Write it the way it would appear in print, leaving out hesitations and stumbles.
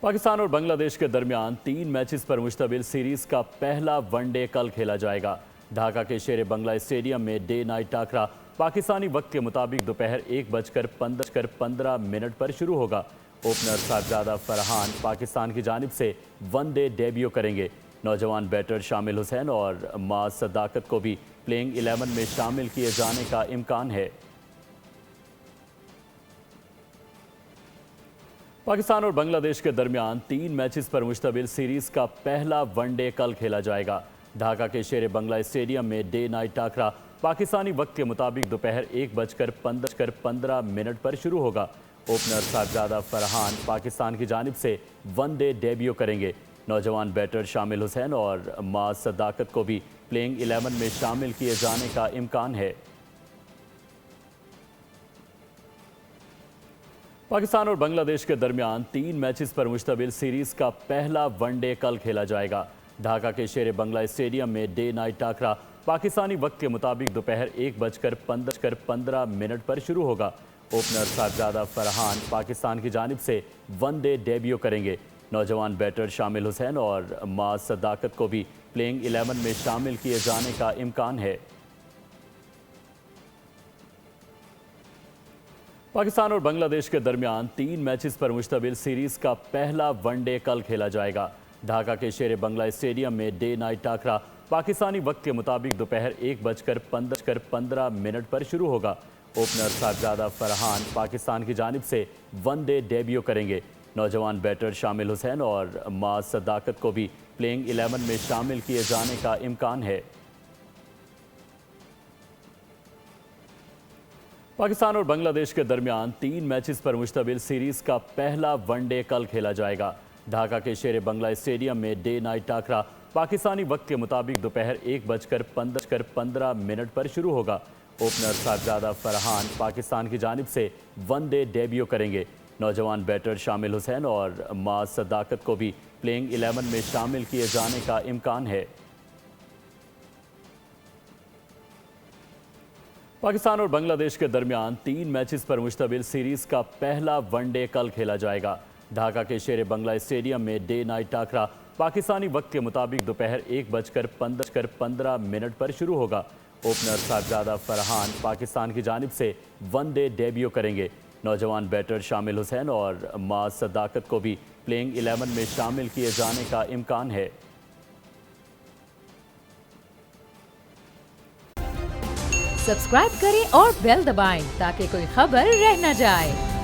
पाकिस्तान और बांग्लादेश के दरमियान 3 मैचेस पर मुश्तमिल सीरीज का पहला वनडे कल खेला जाएगा। ढाका के शेर बंगला स्टेडियम में डे नाइट टाकरा पाकिस्तानी वक्त के मुताबिक दोपहर 1:15 पर शुरू होगा। ओपनर साहबजादा फरहान पाकिस्तान की जानिब से वनडे डेब्यू करेंगे। नौजवान बैटर शामिल हुसैन और माज सदाकत को भी प्लेइंग 11 में शामिल किए जाने का इम्कान है। पाकिस्तान और बांग्लादेश के दरमियान 3 मैचेस पर मुश्तमिल सीरीज का पहला वनडे कल खेला जाएगा। ढाका के शेर बंगला स्टेडियम में डे नाइट टाकरा पाकिस्तानी वक्त के मुताबिक दोपहर 1:15 पर शुरू होगा। ओपनर साहबजादा फरहान पाकिस्तान की जानिब से वनडे डेब्यू करेंगे। नौजवान बैटर शामिल हुसैन और माज सदाकत को भी प्लेइंग 11 में शामिल किए जाने का इम्कान है। पाकिस्तान और बांग्लादेश के दरमियान 3 मैचेस पर मुश्तमिल सीरीज का पहला वनडे कल खेला जाएगा। ढाका के शेर बंगला स्टेडियम में डे नाइट टाकरा पाकिस्तानी वक्त के मुताबिक दोपहर 1:15 पर शुरू होगा। ओपनर साहबजादा फरहान पाकिस्तान की जानिब से वनडे डेब्यू करेंगे। नौजवान बैटर शामिल हुसैन और माज सदाकत को भी प्लेइंग 11 में शामिल किए जाने का इम्कान है। पाकिस्तान और बांग्लादेश के दरमियान 3 मैचेस पर मुश्तमिल सीरीज का पहला वनडे कल खेला जाएगा। ढाका के शेर बंगला स्टेडियम में डे नाइट टाकरा पाकिस्तानी वक्त के मुताबिक दोपहर 1:15 पर शुरू होगा। ओपनर साहबजादा फरहान पाकिस्तान की जानिब से वनडे डेब्यू करेंगे। नौजवान बैटर शामिल हुसैन और माज सदाकत को भी प्लेइंग 11 में शामिल किए जाने का इम्कान है। पाकिस्तान और बांग्लादेश के दरमियान 3 मैचेस पर मुश्तमिल सीरीज का पहला वनडे कल खेला जाएगा। ढाका के शेर बंगला स्टेडियम में डे नाइट टाकरा पाकिस्तानी वक्त के मुताबिक दोपहर 1:15 पर शुरू होगा। ओपनर साहबजादा फरहान पाकिस्तान की जानिब से वनडे डेब्यू करेंगे। नौजवान बैटर शामिल हुसैन और माज सदाकत को भी प्लेइंग 11 में शामिल किए जाने का इम्कान है। पाकिस्तान और बांग्लादेश के दरमियान 3 मैचेस पर मुश्तमिल सीरीज का पहला वनडे कल खेला जाएगा। ढाका के शेर बंगला स्टेडियम में डे नाइट टाकरा पाकिस्तानी वक्त के मुताबिक दोपहर 1:15 पर शुरू होगा। ओपनर साहबजादा फरहान पाकिस्तान की जानिब से वनडे डेब्यू करेंगे। नौजवान बैटर शामिल हुसैन और माज सदाकत को भी प्लेइंग 11 में शामिल किए जाने का इम्कान है। सब्सक्राइब करें और बेल दबाएं ताकि कोई खबर रह न जाए।